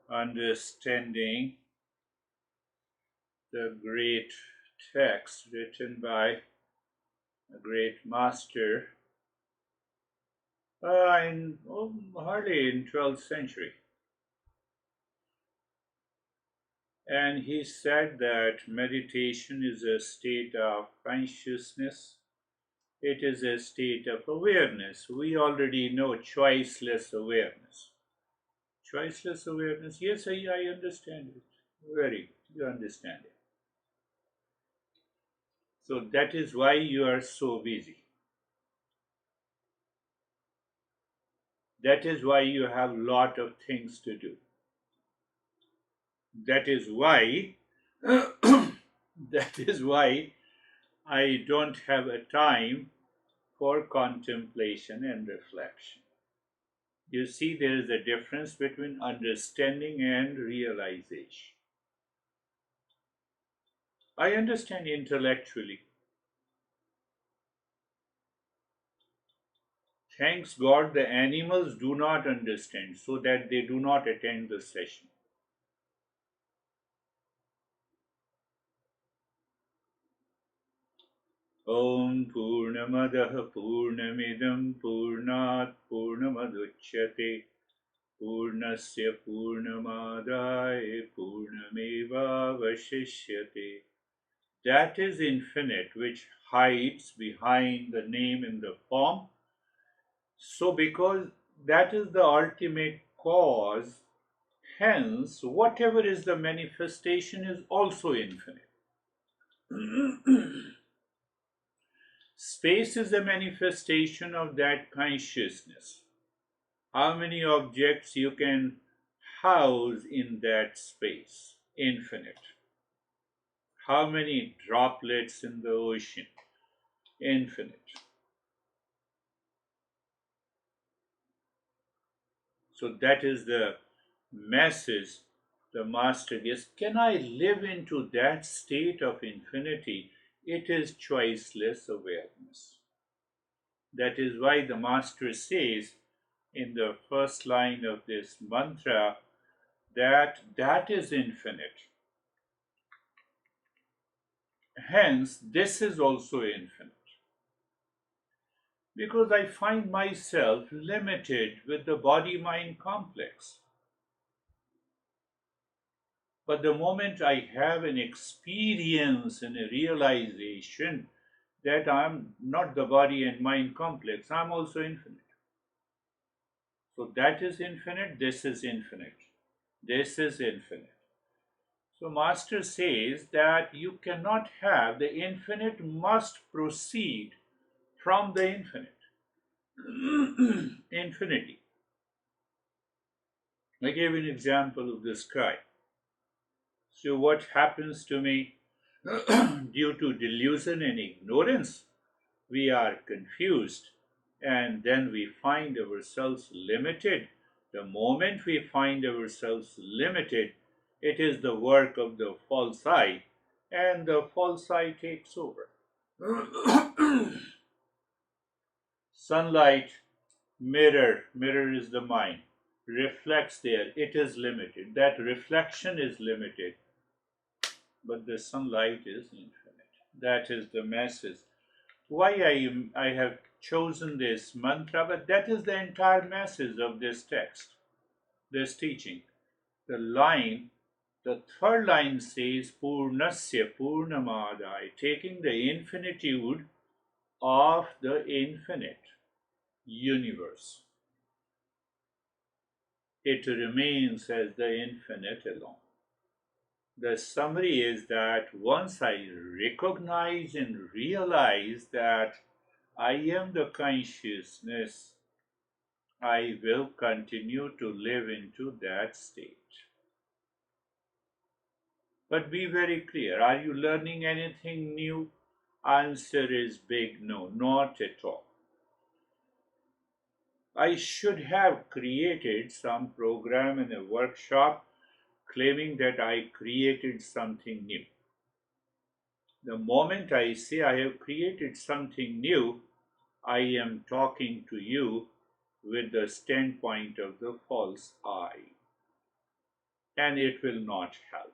understanding the great text written by a great master hardly in 12th century. And he said that meditation is a state of consciousness. It is a state of awareness. We already know choiceless awareness. Choiceless awareness, yes, I understand it. Very good, you understand it. So that is why you are so busy. That is why you have a lot of things to do. That is why that is why I don't have a time for contemplation and reflection. You see, there is a difference between understanding and realization. I understand intellectually. Thanks God the animals do not understand, so that they do not attend the session. Om Purnamadah Purnamidam Purnat Purnamaduchyate Purnasya Purnamadaya Purnameva Vashishyate. That is infinite, which hides behind the name in the form. So, because that is the ultimate cause, hence, whatever is the manifestation is also infinite. Space is a manifestation of that consciousness. How many objects you can house in that space? Infinite. How many droplets in the ocean? Infinite. So that is the message the Master gives. Can I live into that state of infinity? It is choiceless awareness. That is why the Master says in the first line of this mantra that that is infinite. Hence, this is also infinite. Because I find myself limited with the body mind complex. But the moment I have an experience and a realization that I'm not the body and mind complex, I'm also infinite. So that is infinite, this is infinite, this is infinite. So, Master says that you cannot have the infinite, must proceed from the infinite. Infinity. I gave an example of the sky. So, what happens to me due to delusion and ignorance? We are confused and then we find ourselves limited. The moment we find ourselves limited, it is the work of the false I, and the false I takes over. Sunlight, mirror is the mind, reflects there, it is limited. That reflection is limited, but the sunlight is infinite. That is the message. Why I have chosen this mantra, but that is the entire message of this text, this teaching. The third line says Purnasya Purnamadai, taking the infinitude of the infinite universe. It remains as the infinite alone. The summary is that once I recognize and realize that I am the consciousness, I will continue to live into that state. But be very clear, are you learning anything new? Answer is big no, not at all. I should have created some program in a workshop claiming that I created something new. The moment I say I have created something new, I am talking to you with the standpoint of the false I. and it will not help.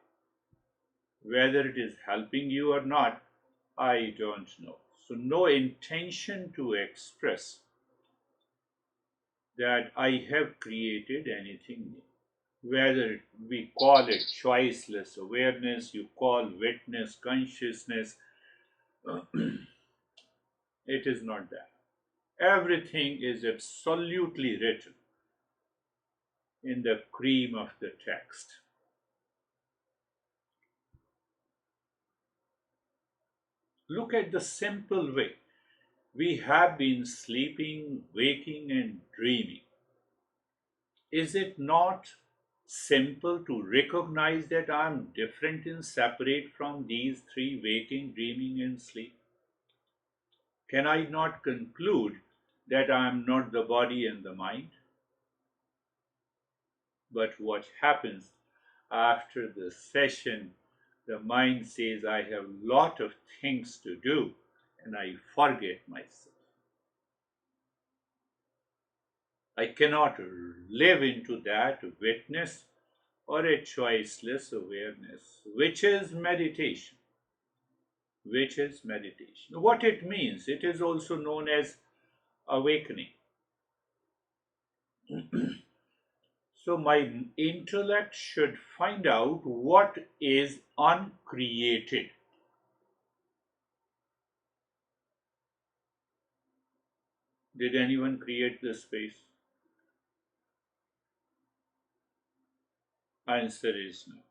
Whether it is helping you or not, I don't know. So, no intention to express that I have created anything new. Whether we call it choiceless awareness, you call witness consciousness, it is not that. Everything is absolutely written in the cream of the text. Look at the simple way. We have been sleeping, waking, and dreaming. Is it not simple to recognize that I am different and separate from these three: waking, dreaming, and sleep? Can I not conclude that I am not the body and the mind? But what happens after the session? The mind says, I have a lot of things to do, and I forget myself. I cannot live into that witness or a choiceless awareness, which is meditation. Which is meditation. What it means, it is also known as awakening. So, my intellect should find out what is uncreated. Did anyone create this space? Answer is no.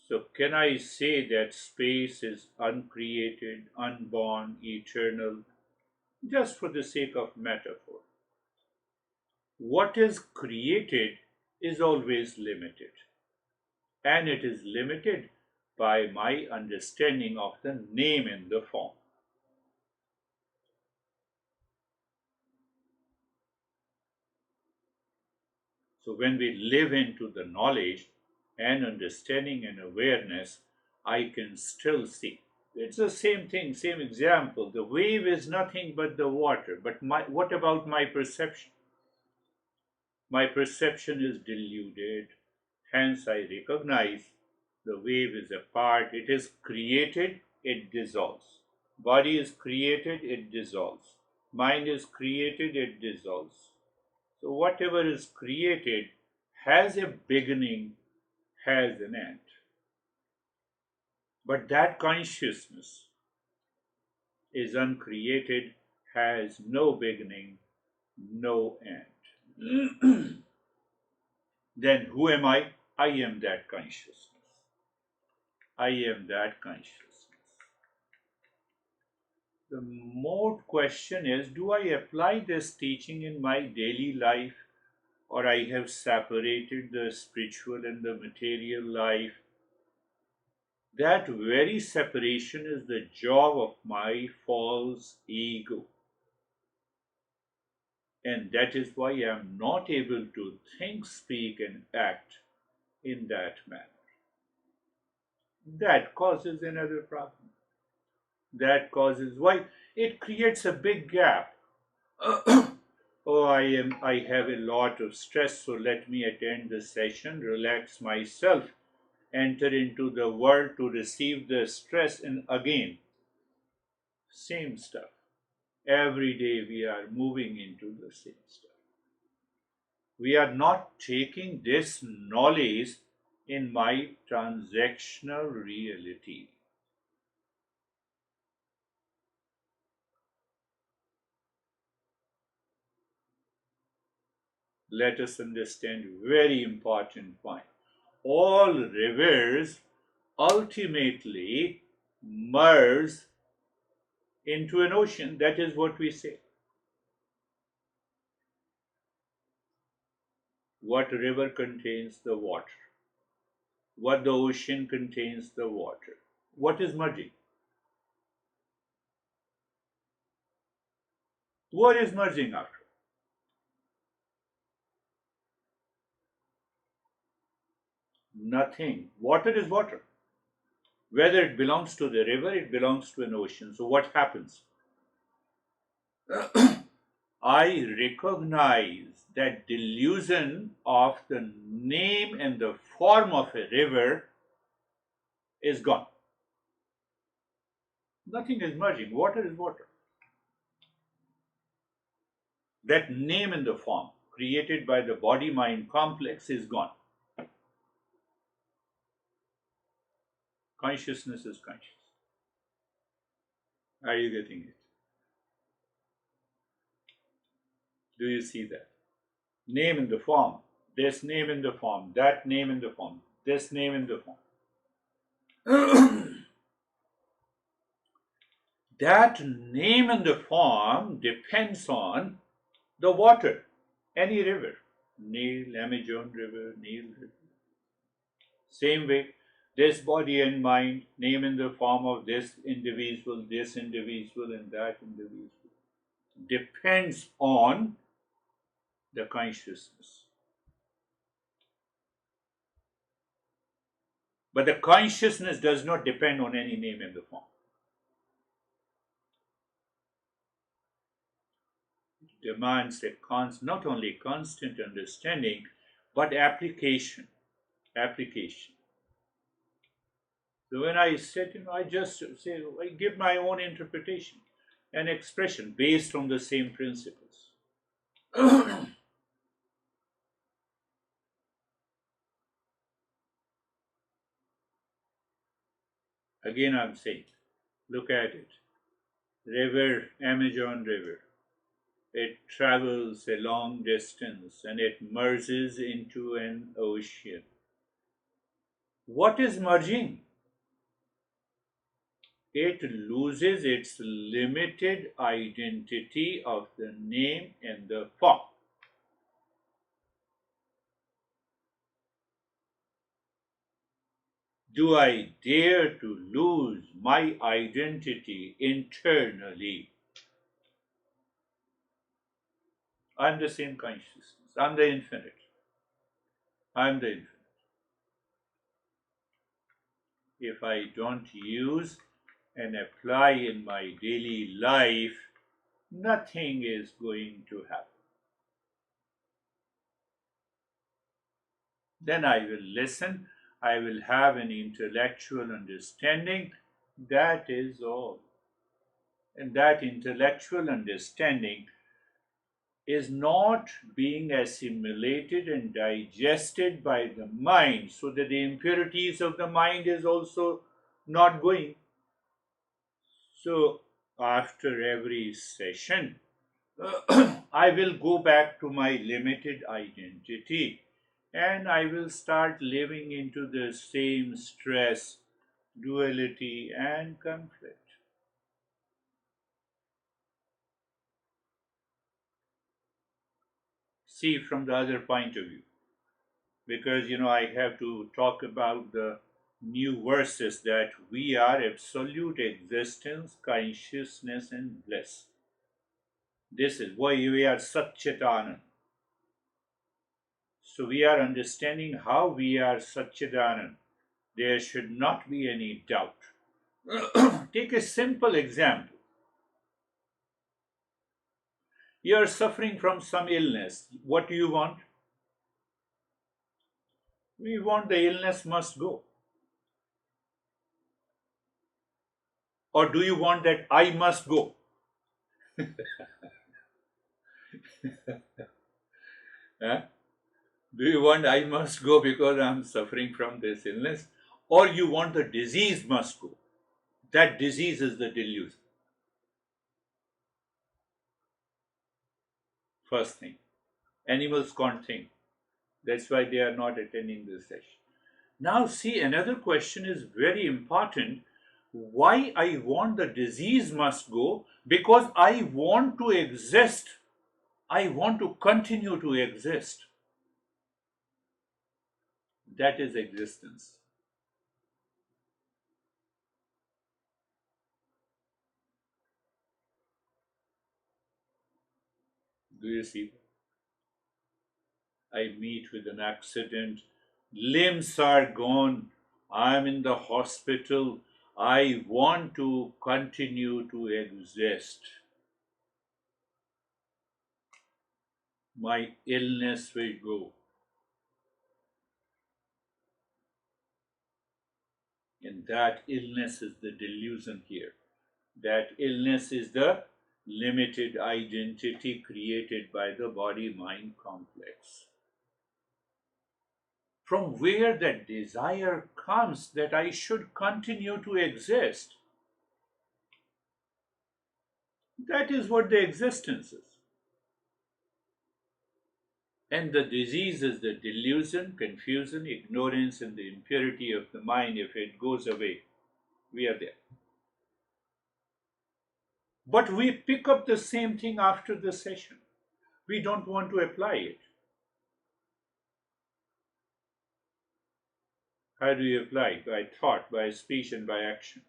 So, can I say that space is uncreated, unborn, eternal, just for the sake of metaphor? What is created is always limited, and it is limited by my understanding of the name and the form. So, when we live into the knowledge and understanding and awareness, I can still see. It's the same thing, same example. The wave is nothing but the water. But what about my perception? My perception is deluded. Hence, I recognize the wave is a part. It is created, it dissolves. Body is created, it dissolves. Mind is created, it dissolves. So, whatever is created has a beginning, has an end. But that consciousness is uncreated, has no beginning, no end. Then who am I? I am that consciousness. I am that consciousness. The more question is, do I apply this teaching in my daily life, or I have separated the spiritual and the material life? That very separation is the job of my false ego. And that is why I am not able to think, speak, and act in that manner. That causes another problem. That causes why it creates a big gap. Oh, I have a lot of stress, so let me attend the session, relax myself, enter into the world to receive the stress, and again, same stuff. Every day we are moving into the same stuff. We are not taking this knowledge in my transactional reality. Let us understand very important point. All rivers ultimately merge into an ocean. That is what we say. What river contains the water? What the ocean contains the water? What is merging? What is merging after? Nothing. Water is water. Whether it belongs to the river, it belongs to an ocean. So what happens? I recognize that delusion of the name and the form of a river is gone. Nothing is merging. Water is water. That name and the form created by the body mind complex is gone. Consciousness is conscious. Are you getting it? Do you see that? Name in the form, this name in the form, that name in the form, this name in the form. That name in the form depends on the water, any river, Nile, Amazon river, Nile river. Same way, this body and mind, name in the form of this individual, and that individual, depends on the consciousness. But the consciousness does not depend on any name in the form. It demands not only constant understanding, but application. Application. So when I said, I just say, I give my own interpretation and expression based on the same principles. Again, I'm saying, look at it. River, Amazon River. It travels a long distance and it merges into an ocean. What is merging? It loses its limited identity of the name and the form. Do I dare to lose my identity internally? I'm the same consciousness. I'm the infinite. I'm the infinite. If I don't use and apply in my daily life, nothing is going to happen. Then I will listen, I will have an intellectual understanding. That is all. And that intellectual understanding is not being assimilated and digested by the mind, so that the impurities of the mind is also not going. So after every session, I will go back to my limited identity and I will start living into the same stress, duality, and conflict. See from the other point of view, because I have to talk about the new verses that we are absolute existence, consciousness, and bliss. This is why we are Satchitanand. So we are understanding how we are Satchitanand. There should not be any doubt. Take a simple example. You are suffering from some illness. What do you want? We want the illness must go. Or do you want that I must go? Huh? Do you want I must go because I'm suffering from this illness? Or you want the disease must go? That disease is the delusion. First thing. Animals can't think. That's why they are not attending this session. Now, see, another question is very important. Why I want the disease must go? Because I want to exist. I want to continue to exist. That is existence. Do you see? I meet with an accident, limbs are gone, I'm in the hospital, I want to continue to exist. my illness will go. And that illness is the delusion here. That illness is the limited identity created by the body mind complex. From where that desire comes that I should continue to exist. That is what the existence is. And the disease is the delusion, confusion, ignorance, and the impurity of the mind. If it goes away, we are there. But we pick up the same thing after the session. We don't want to apply it. How do you apply? By thought, by speech, and by action.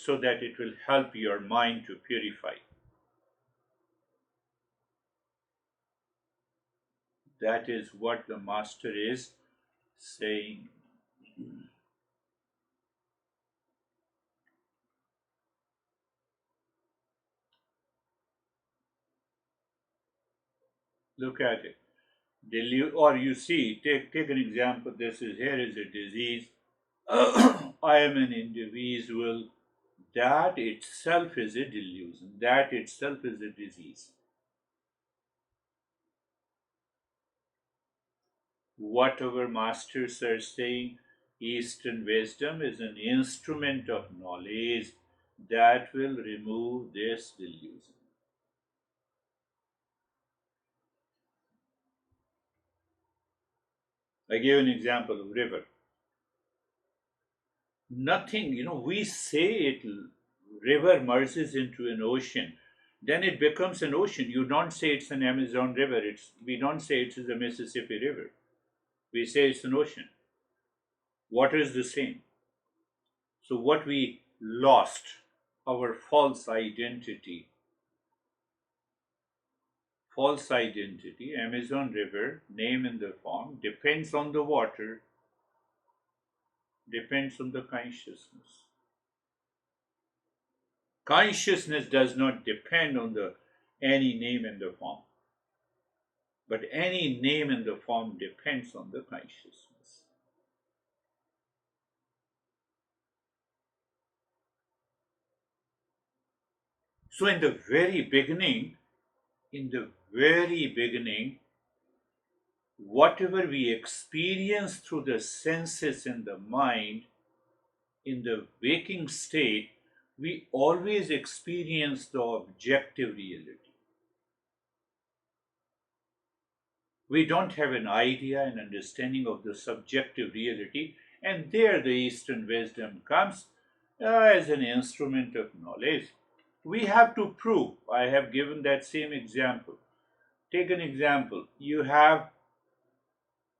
So that it will help your mind to purify. That is what the master is saying. Look at it. Or you see, take an example. Here is a disease. I am an individual. That itself is a delusion. That itself is a disease. Whatever masters are saying, Eastern wisdom is an instrument of knowledge that will remove this delusion. I gave an example of river. Nothing, we say it, river merges into an ocean, then it becomes an ocean. You don't say it's an Amazon river. We don't say it is a Mississippi river. We say it's an ocean. Water is the same. So what we lost, our false identity, Amazon river, name and the form, depends on the water, depends on the consciousness. Consciousness does not depend on any name and the form, but any name and the form depends on the consciousness. So in the very beginning, whatever we experience through the senses and the mind, in the waking state, we always experience the objective reality. We don't have an idea and understanding of the subjective reality, and there the Eastern wisdom comes as an instrument of knowledge. We have to prove. I have given that same example. Take an example.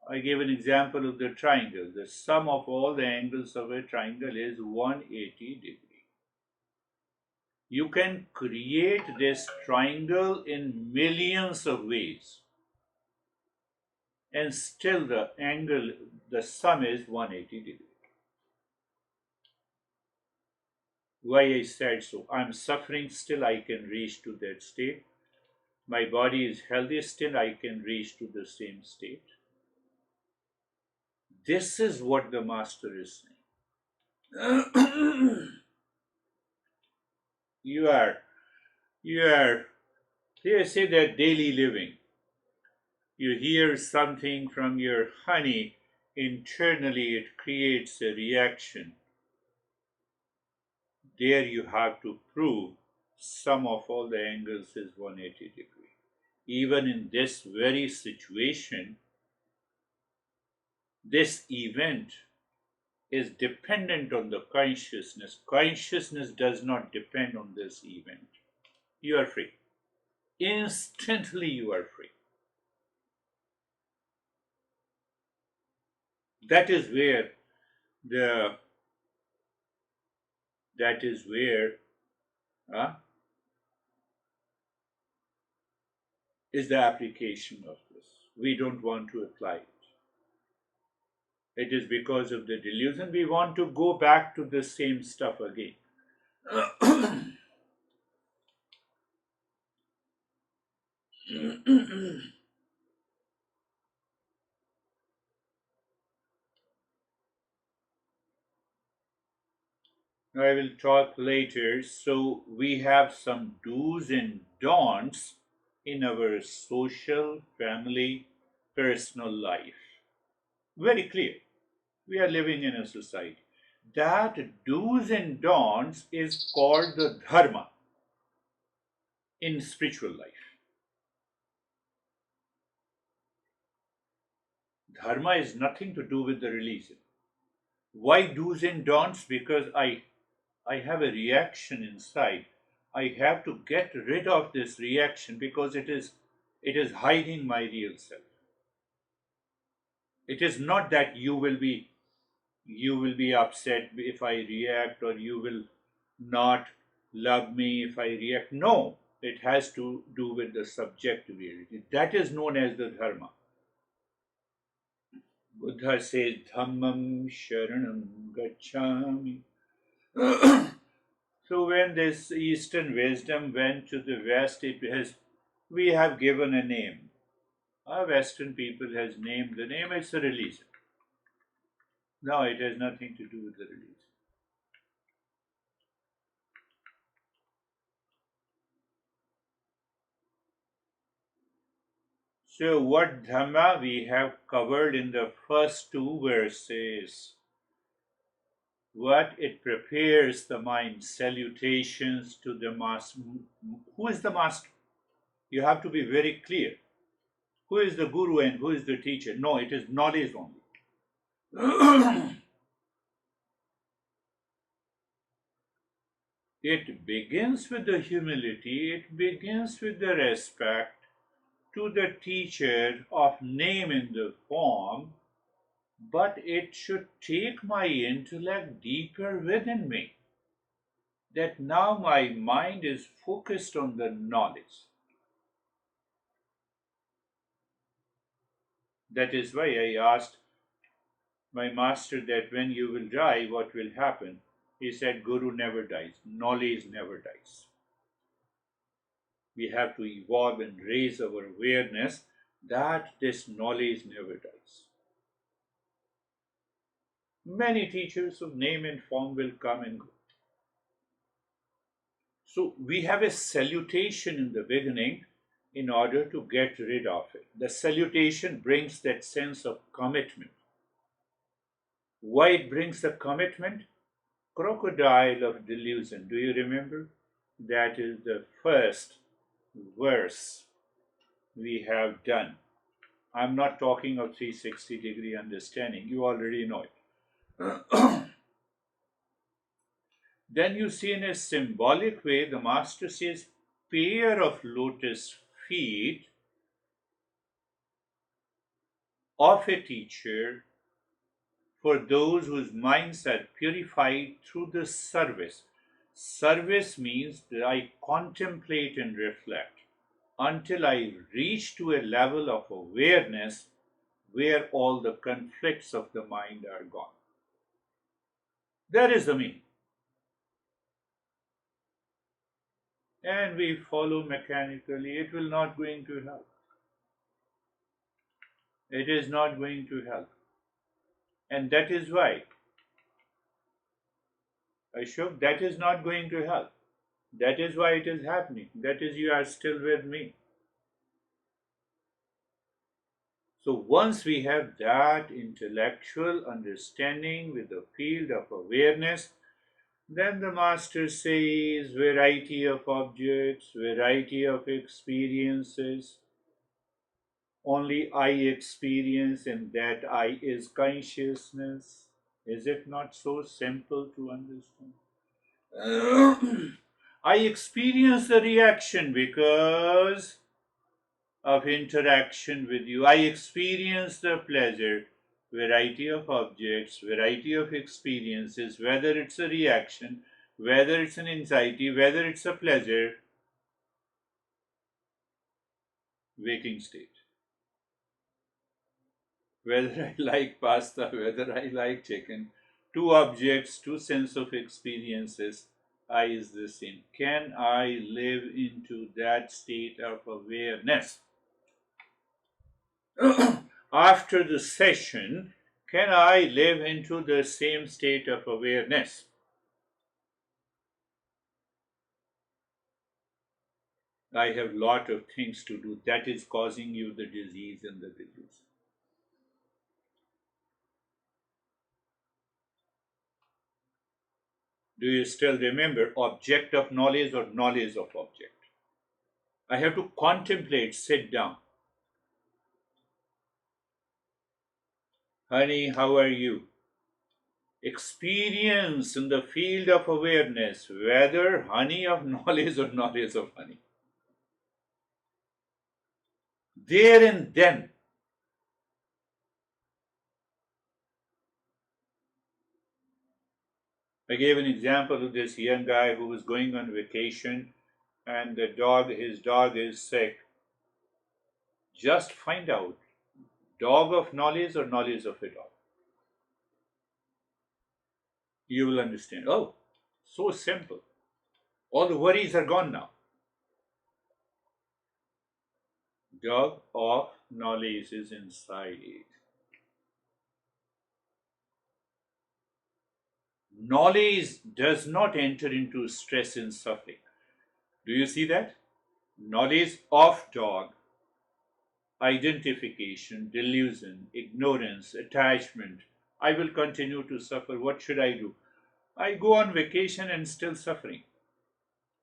I gave an example of the triangle. The sum of all the angles of a triangle is 180 degrees. You can create this triangle in millions of ways, and still the sum is 180 degrees. Why I said so? I'm suffering, still I can reach to that state. My body is healthy, still I can reach to the same state. This is what the master is saying. you are here, say that daily living. You hear something from your honey, internally it creates a reaction. There you have to prove sum of all the angles is 180 degrees. Even in this very situation, this event is dependent on the consciousness. Consciousness does not depend on this event. You are free. Instantly you are free. That is where the is the application of this. We don't want to apply it. It is because of the delusion we want to go back to the same stuff again. I will talk later. So we have some do's and don'ts in our social, family, personal life. Very clear. We are living in a society. That do's and don'ts is called the dharma in spiritual life. Dharma is nothing to do with the religion. Why do's and don'ts? Because I have a reaction inside. I have to get rid of this reaction because it is hiding my real self. It is not that you will be upset if I react, or you will not love me if I react. No, it has to do with the subjective reality. That is known as the dharma. Buddha says, Dhammam Sharanam Gacchami. So when this Eastern wisdom went to the West, we have given a name. Our Western people has named the name. It's a religion. No, it has nothing to do with the religion. So what Dhamma we have covered in the first two verses. What it prepares the mind. Salutations to the master. Who is the master? You have to be very clear. Who is the guru and who is the teacher? No, it is knowledge only. It begins with the humility, it begins with the respect to the teacher of name in the form, but it should take my intellect deeper within me. That now my mind is focused on the knowledge. That is why I asked my master that when you will die, what will happen? He said, Guru never dies, knowledge never dies. We have to evolve and raise our awareness that this knowledge never dies. Many teachers of name and form will come and go. So we have a salutation in the beginning in order to get rid of it. The salutation brings that sense of commitment. Why it brings the commitment? Crocodile of delusion. Do you remember? That is the first verse we have done. I'm not talking of 360-degree understanding. You already know it. Then you see in a symbolic way, the master says, pair of lotus feet of a teacher for those whose minds are purified through the service. Service means that I contemplate and reflect until I reach to a level of awareness where all the conflicts of the mind are gone. That is the meaning. And we follow mechanically, it will not going to help. It is not going to help. And that is why, Ashok, that is not going to help. That is why it is happening. That is, you are still with me. So once we have that intellectual understanding with the field of awareness, then the master says variety of objects, variety of experiences. Only I experience, and that I is consciousness. Is it not so simple to understand? I experience the reaction because of interaction with you. I experience the pleasure, variety of objects, variety of experiences, whether it's a reaction, whether it's an anxiety, whether it's a pleasure, waking state. Whether I like pasta, whether I like chicken, two objects, two sense of experiences, I is the same. Can I live into that state of awareness? After the session, can I live into the same state of awareness? I have lot of things to do. That is causing you the disease and the disease. Do you still remember object of knowledge or knowledge of object? I have to contemplate, sit down. Honey, how are you? Experience in the field of awareness, whether honey of knowledge or knowledge of honey. There and then. I gave an example of this young guy who was going on vacation and his dog is sick. Just find out, dog of knowledge or knowledge of a dog. You will understand. Oh, so simple. All the worries are gone now. Dog of knowledge is inside it. Knowledge does not enter into stress and suffering. Do you see that? Knowledge of dog, identification, delusion, ignorance, attachment. I will continue to suffer. What should I do? I go on vacation and still suffering.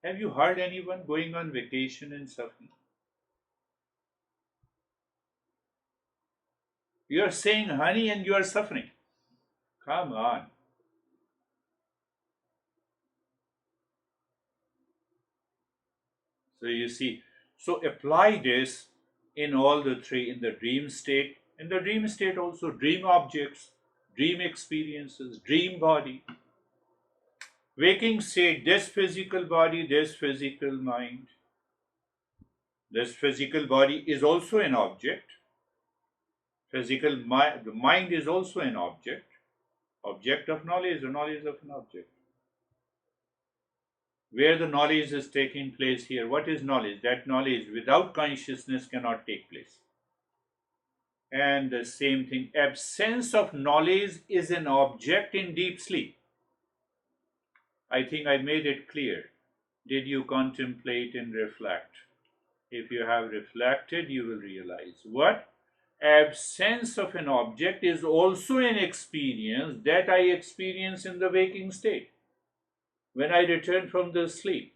Have you heard anyone going on vacation and suffering? You are saying honey and you are suffering. Come on. So you see, so apply this in all the three, in the dream state. In the dream state also dream objects, dream experiences, dream body. Waking state, this physical body, this physical mind. This physical body is also an object. The mind is also an object. Object of knowledge, the knowledge of an object. Where the knowledge is taking place here, what is knowledge? That knowledge without consciousness cannot take place. And the same thing, absence of knowledge is an object in deep sleep. I think I made it clear. Did you contemplate and reflect? If you have reflected, you will realize what? Absence of an object is also an experience that I experience in the waking state when I return from the sleep.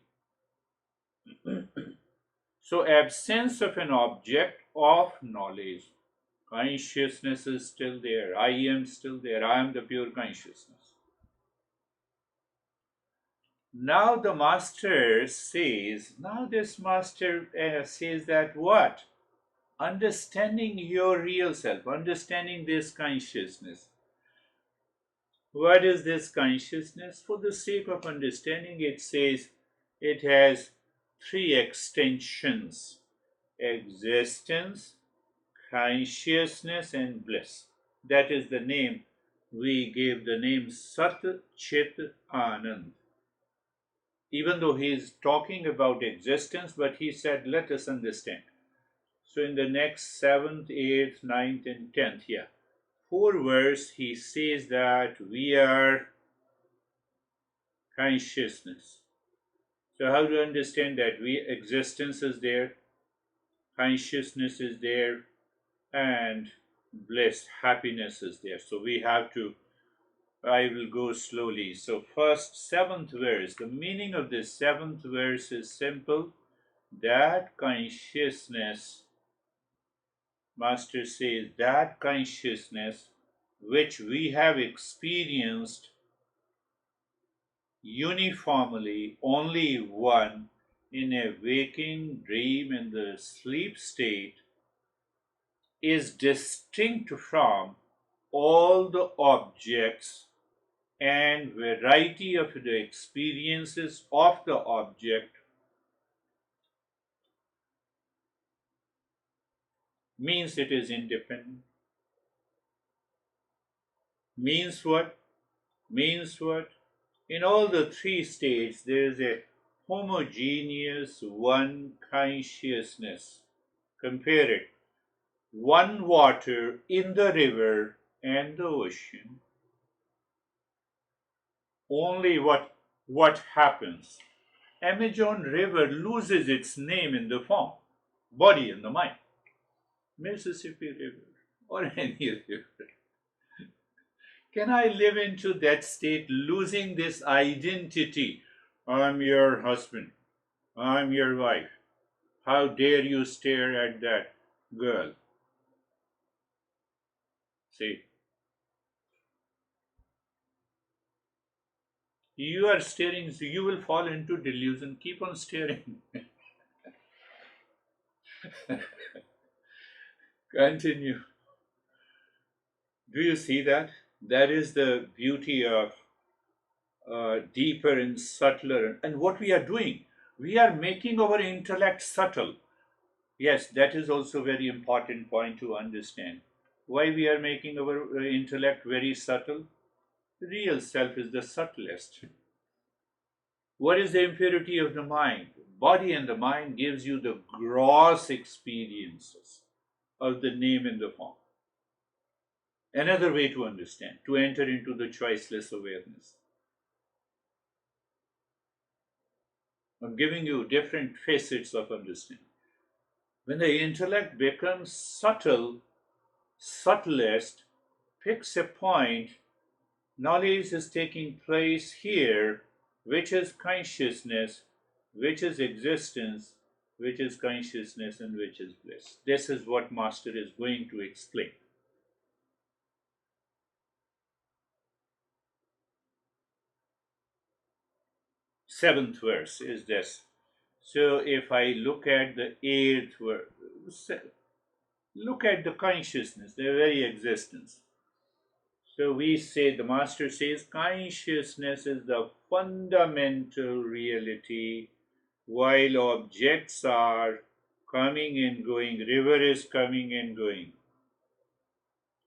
So, absence of an object of knowledge. Consciousness is still there. I am still there. I am the pure consciousness. Now the master says, now this master says that what? Understanding your real self, understanding this consciousness. What is this consciousness? For the sake of understanding, it says it has three extensions: existence, consciousness, and bliss. That is the name we gave the name Sat Chit Anand. Even though he is talking about existence, but he said, let us understand. So in the next 7th, 8th, 9th, and 10th, yeah, 4 verse, he says that we are consciousness. So how to understand that? Existence is there, consciousness is there, and bliss, happiness is there. So we have to, I will go slowly. So first 7th verse, the meaning of this 7th verse is simple. That consciousness, Master says, that consciousness which we have experienced uniformly only one in a waking, dream, and the sleep state is distinct from all the objects and variety of the experiences of the object. Means it is independent. Means what? Means what? In all the three states, there is a homogeneous one consciousness. Compare it. One water in the river and the ocean. Only what happens? Amazon River loses its name in the form, body and the mind. Mississippi River or any river. Can I live into that state, losing this identity? I'm your husband. I'm your wife. How dare you stare at that girl? See, you are staring, so you will fall into delusion. Keep on staring. Continue. Do you see that? That is the beauty of deeper and subtler. And what we are doing, we are making our intellect subtle. Yes, that is also very important point to understand. Why we are making our intellect very subtle? The real self is the subtlest. What is the impurity of the mind? Body and the mind gives you the gross experiences of the name and the form. Another way to understand, to enter into the choiceless awareness. I'm giving you different facets of understanding. When the intellect becomes subtle, subtlest, picks a point, knowledge is taking place here, which is consciousness, which is existence, which is consciousness, and which is bliss. This is what Master is going to explain. Seventh verse is this. So if I look at the eighth verse, look at the consciousness, the very existence. So we say, the Master says, consciousness is the fundamental reality, while objects are coming and going, river is coming and going.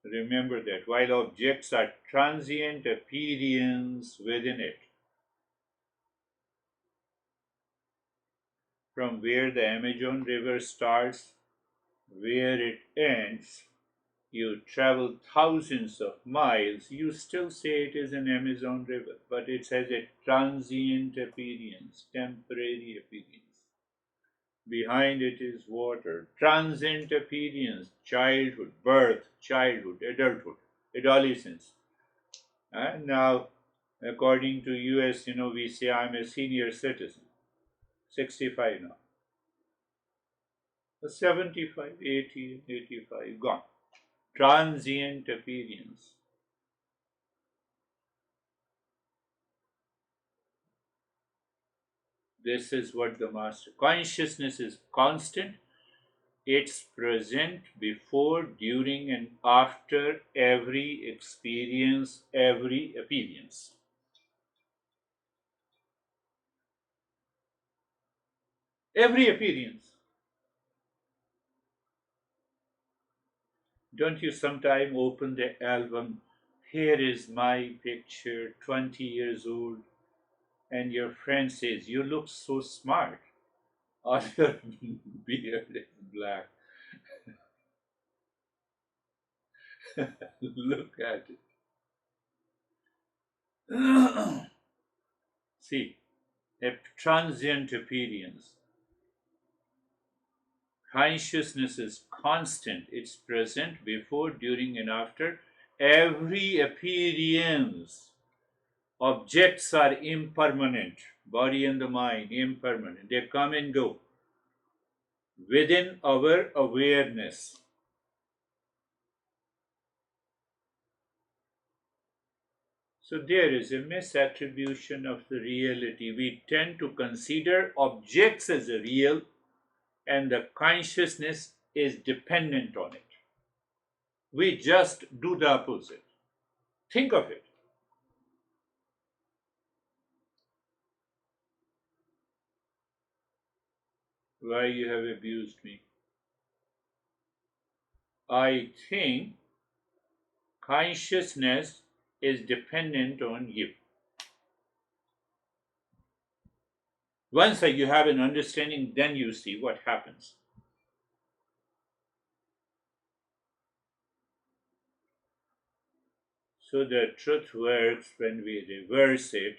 Remember that, while objects are transient appearance within it. From where the Amazon River starts, where it ends, you travel thousands of miles, you still say it is an Amazon River, but it has a transient appearance, temporary appearance. Behind it is water, transient appearance, childhood, birth, childhood, adulthood, adolescence. And now, according to US, we say I'm a senior citizen, 65 now. 75, 80, 85, gone. Transient appearance. This is what the Master. Consciousness is constant. It's present before, during, and after every experience, every appearance. Every appearance. Don't you sometime open the album? Here is my picture, 20 years old, and your friend says, "You look so smart." All your beard is black. Look at it. See, a transient appearance. Consciousness is constant, it's present before, during, and after every appearance. Objects are impermanent, body and the mind, impermanent. They come and go within our awareness. So there is a misattribution of the reality. We tend to consider objects as a real, and the consciousness is dependent on it. We just do the opposite. Think of it. Why you have abused me? I think consciousness is dependent on you. Once you have an understanding, then you see what happens. So the truth works when we reverse it.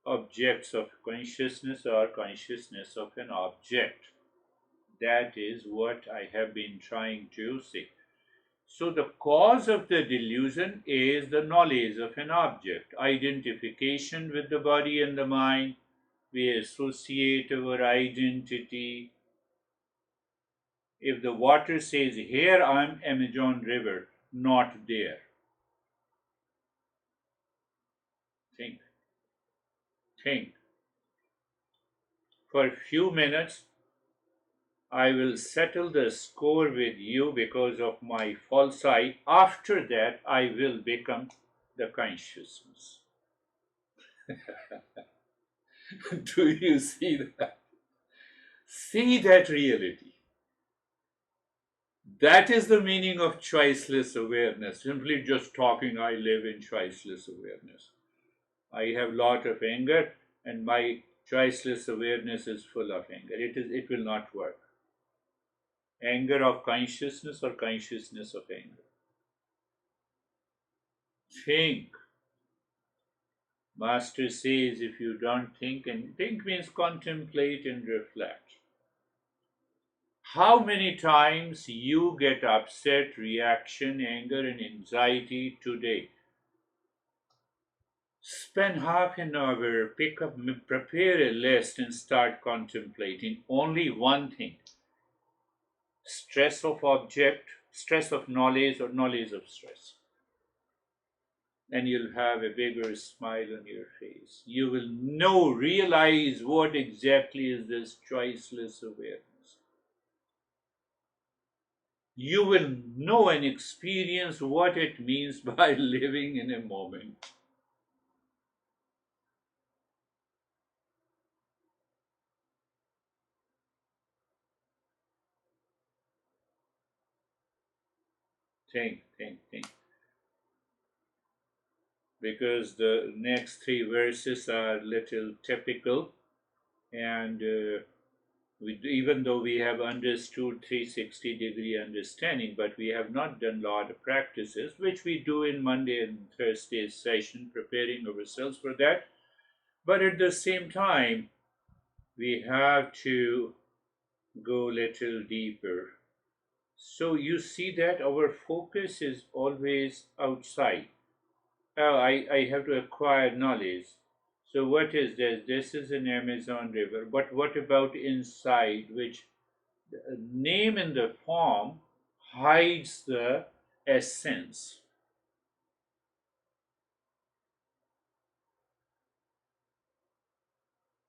objects of consciousness or consciousness of an object. That is what I have been trying to say. So, the cause of the delusion is the knowledge of an object, identification with the body and the mind. We associate our identity. If the water says, here I am Amazon River, not there. Think, think. For a few minutes, I will settle the score with you because of my false eye. After that, I will become the consciousness. Do you see that? See that reality. That is the meaning of choiceless awareness. Simply just talking, I live in choiceless awareness. I have lot of anger and my choiceless awareness is full of anger. It will not work. Anger of consciousness or consciousness of anger. Think. Master says if you don't think, and think means contemplate and reflect. How many times you get upset, reaction, anger, and anxiety today? Spend half an hour, prepare a list, and start contemplating only one thing: stress of object, stress of knowledge, or knowledge of stress. And you'll have a bigger smile on your face. You will realize what exactly is this choiceless awareness. You will know and experience what it means by living in a moment. Think. Because the next three verses are little typical, and even though we have understood 360-degree understanding, but we have not done a lot of practices, which we do in Monday and Thursday session, preparing ourselves for that. But at the same time, we have to go a little deeper. So you see that our focus is always outside. Oh, I have to acquire knowledge. So what is this? This is an Amazon River. But what about inside, which the name in the form hides the essence?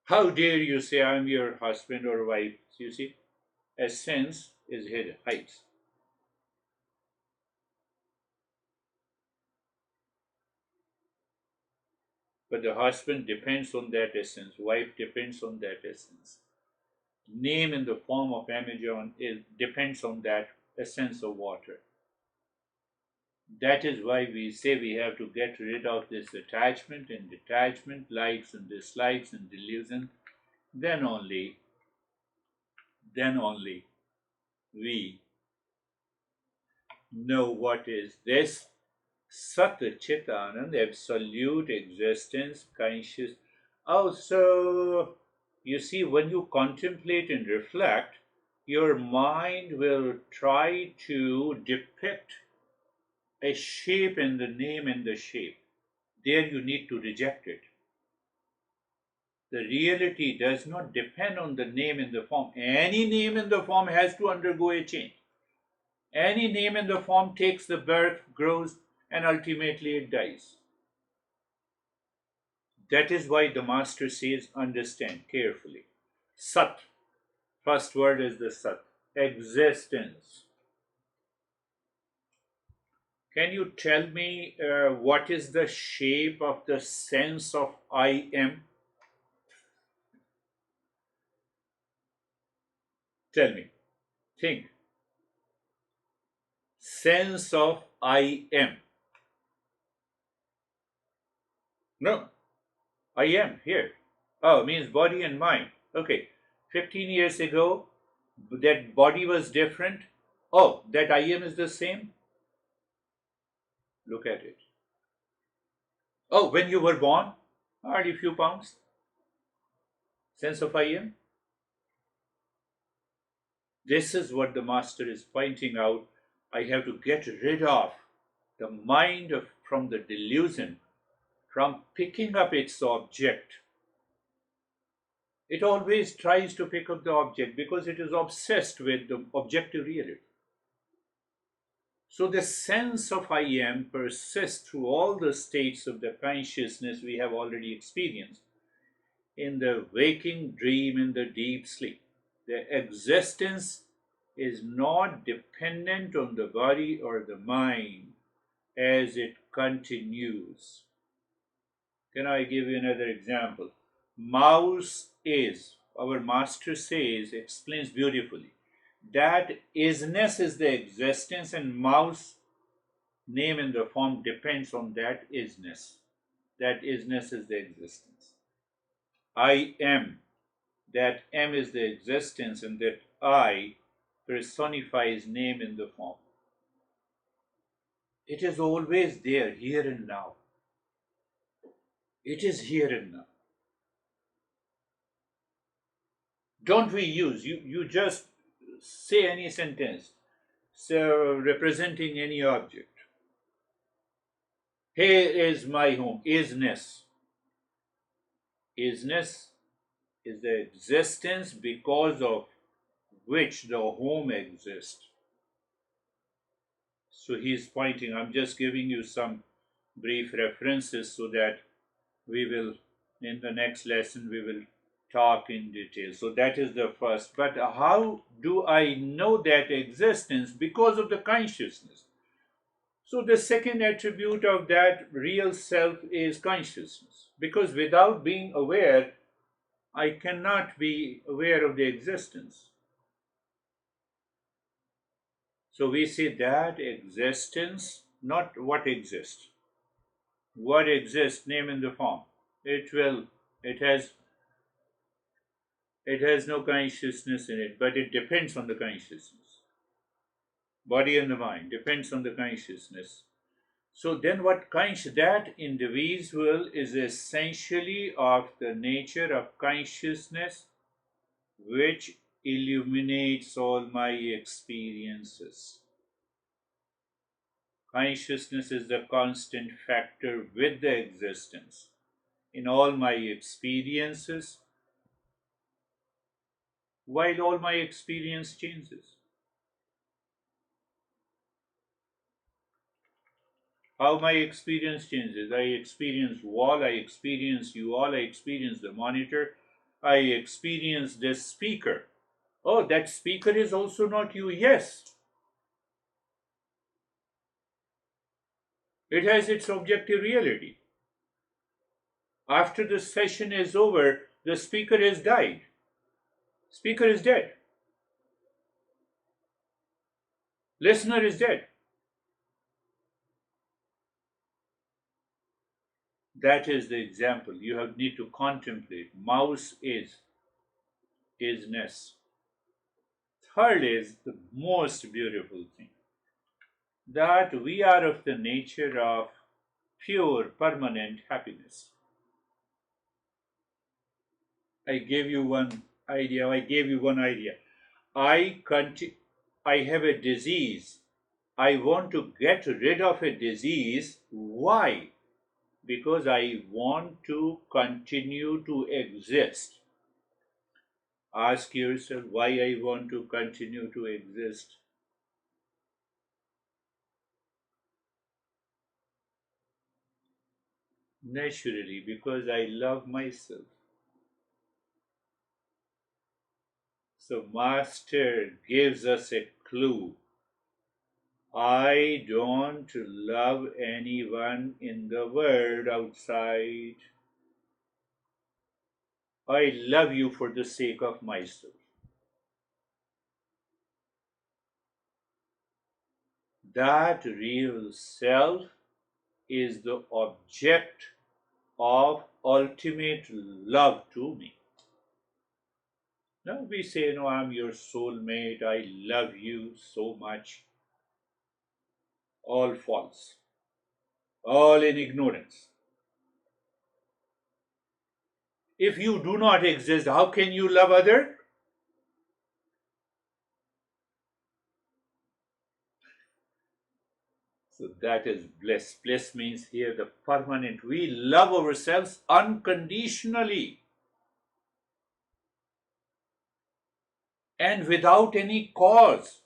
How dare you say I'm your husband or wife? You see, essence is hidden, hides. But the husband depends on that essence, wife depends on that essence. Name in the form of Amazon depends on that essence of water. That is why we say we have to get rid of this attachment and detachment, likes and dislikes and delusion. Then only, then only we know what is this Sat Chit Anand, absolute existence, conscious. Also, you see, when you contemplate and reflect, your mind will try to depict a shape in the name and the shape. There you need to reject it. The reality does not depend on the name in the form. Any name in the form has to undergo a change. Any name in the form takes the birth, grows, and ultimately it dies. That is why the master says, understand carefully. Sat, first word is the Sat, existence. Can you tell me what is the shape of the sense of I am? Tell me. Think. Sense of I am. No, I am here. Oh, means body and mind. Okay. 15 years ago, that body was different. Oh, that I am is the same. Look at it. Oh, when you were born, hardly few pounds. Sense of I am. This is what the master is pointing out. I have to get rid of the mind from the delusion, from picking up its object. It always tries to pick up the object because it is obsessed with the objective reality. So the sense of I am persists through all the states of the consciousness we have already experienced in the waking dream, in the deep sleep. The existence is not dependent on the body or the mind as it continues. Can I give you another example? Mouse is, our master says, explains beautifully, that isness is the existence, and mouse name and the form depends on that isness. That isness is the existence. I am, that M is the existence, and that I personifies name in the form. It is always there, here and now. It is here and now. Don't we use, you just say any sentence, so representing any object. Here is my home. Isness. Isness is the existence because of which the home exists. So he's pointing, I'm just giving you some brief references so that we will, in the next lesson, we will talk in detail. So that is the first. But how do I know that existence? Because of the consciousness. So the second attribute of that real self is consciousness. Because without being aware, I cannot be aware of the existence. So we see that existence, not what exists. What exists, name in the form. It will, it has it has no consciousness in it, but it depends on the consciousness. Body and the mind depends on the consciousness. So then what that individual is essentially of the nature of consciousness which illuminates all my experiences. Consciousness is the constant factor with the existence in all my experiences, while all my experience changes. How my experience changes. I experience wall, I experience you all, I experience the monitor, I experience this speaker. Oh, that speaker is also not you. Yes, it has its objective reality. After the session is over, the speaker has died. Speaker is dead. Listener is dead. That is the example you have need to contemplate. Mouse is isness. Third is the most beautiful thing, that we are of the nature of pure permanent happiness. I gave you one idea. I have a disease. I want to get rid of a disease. Why? Because I want to continue to exist. Ask yourself why I want to continue to exist. Naturally, because I love myself. So, Master gives us a clue. I don't love anyone in the world outside. I love you for the sake of myself. That real self is the object of ultimate love to me. Now we say, no, I'm your soulmate, I love you so much. All false, all in ignorance. If you do not exist, how can you love other? So that is bliss. Bliss means here the permanent. We love ourselves unconditionally and without any cause.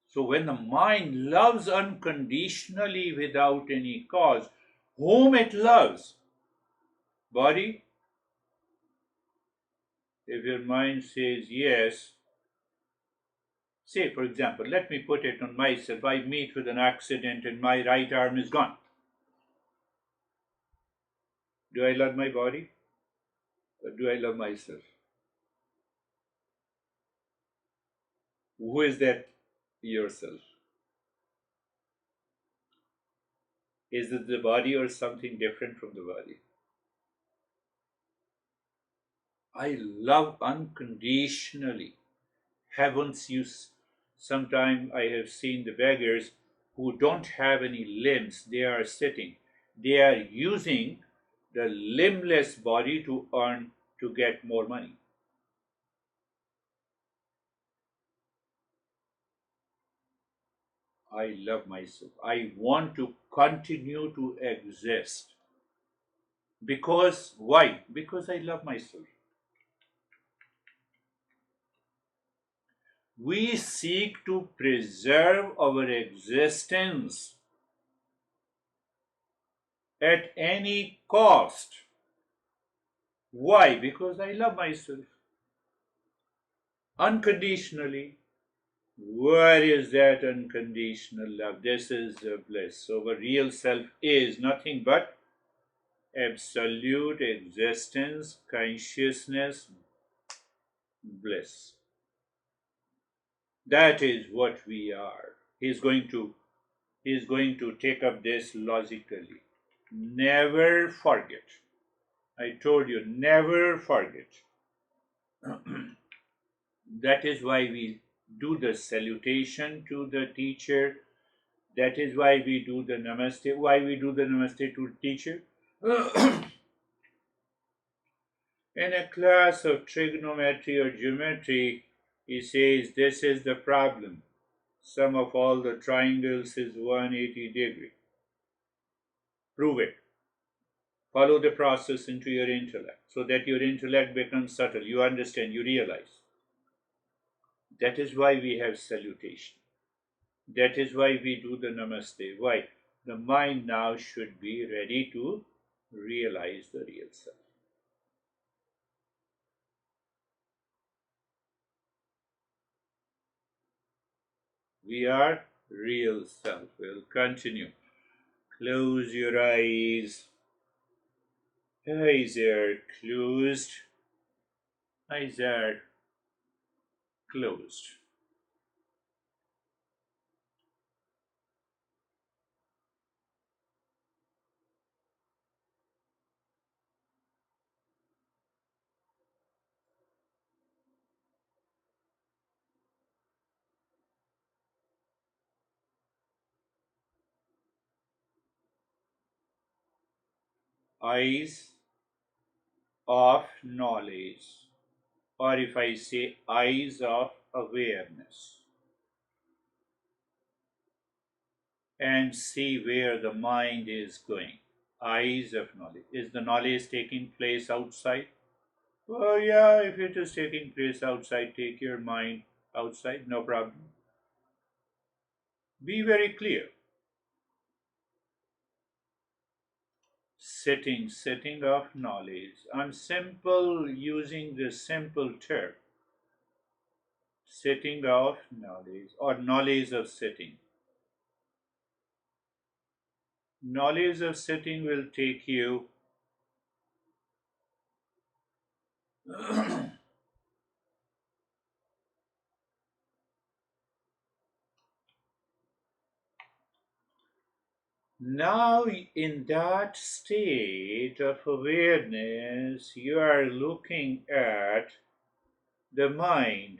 So when the mind loves unconditionally without any cause, whom it loves? Body? If your mind says yes, say for example, let me put it on myself. I meet with an accident and my right arm is gone. Do I love my body? Or do I love myself? Who is that yourself? Is it the body or something different from the body? I love unconditionally. Haven't you? Sometime I have seen the beggars who don't have any limbs, they are sitting. They are using the limbless body to earn, to get more money. I love myself. I want to continue to exist. Because, why? Because I love myself. We seek to preserve our existence at any cost. Why? Because I love myself unconditionally. Where is that unconditional love? This is the bliss. So, our real self is nothing but absolute existence, consciousness, bliss. That is what we are. He is going to take up this logically. Never forget. I told you, never forget. That is why we do the salutation to the teacher. That is why we do the namaste. Why we do the namaste to teacher? In a class of trigonometry or geometry, he says this is the problem. Sum of all the triangles is 180-degree. Prove it. Follow the process into your intellect so that your intellect becomes subtle. You understand, you realize. That is why we have salutation. That is why we do the namaste. Why? The mind now should be ready to realize the real self. We are real self. We'll continue. Close your eyes. Eyes are closed. Eyes are closed. Eyes of knowledge, or if I say eyes of awareness, and see where the mind is going. Eyes of knowledge. Is the knowledge taking place outside? Oh, yeah, if it is taking place outside, take your mind outside, no problem. Be very clear. Sitting of knowledge. I'm simple using this simple term. Sitting of knowledge or knowledge of sitting. Knowledge of sitting will take you now in that state of awareness. You are looking at the mind.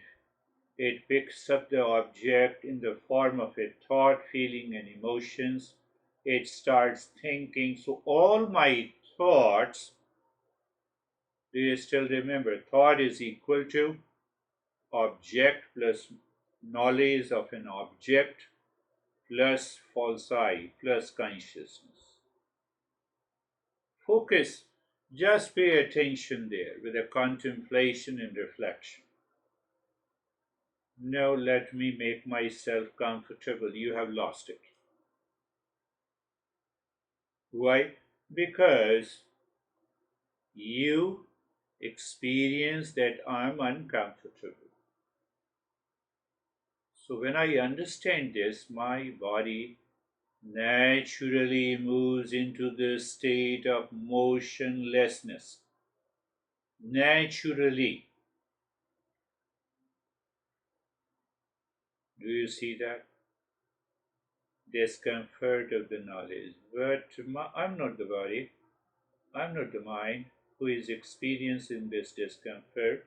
It picks up the object in the form of a thought, feeling, and emotions. it starts thinking. So all my thoughts, do you still remember? Thought is equal to object plus knowledge of an object plus false I plus consciousness. Focus, just pay attention there with a contemplation and reflection. No, let me make myself comfortable. You have lost it. Why? Because you experience that I'm uncomfortable. So when I understand this, my body naturally moves into the state of motionlessness. Naturally. Do you see that? Discomfort of the knowledge. But I'm not the body, I'm not the mind who is experiencing this discomfort.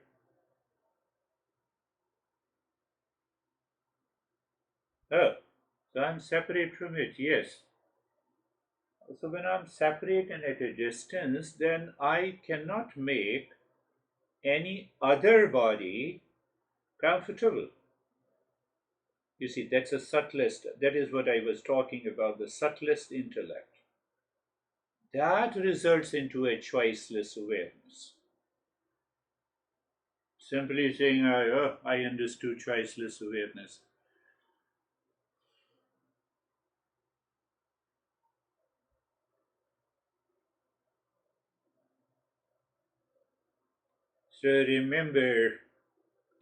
Oh, so I'm separate from it, yes. So when I'm separate and at a distance, then I cannot make any other body comfortable. You see, that's the subtlest. That is what I was talking about, the subtlest intellect. That results into a choiceless awareness. Simply saying, I understood choiceless awareness. So remember,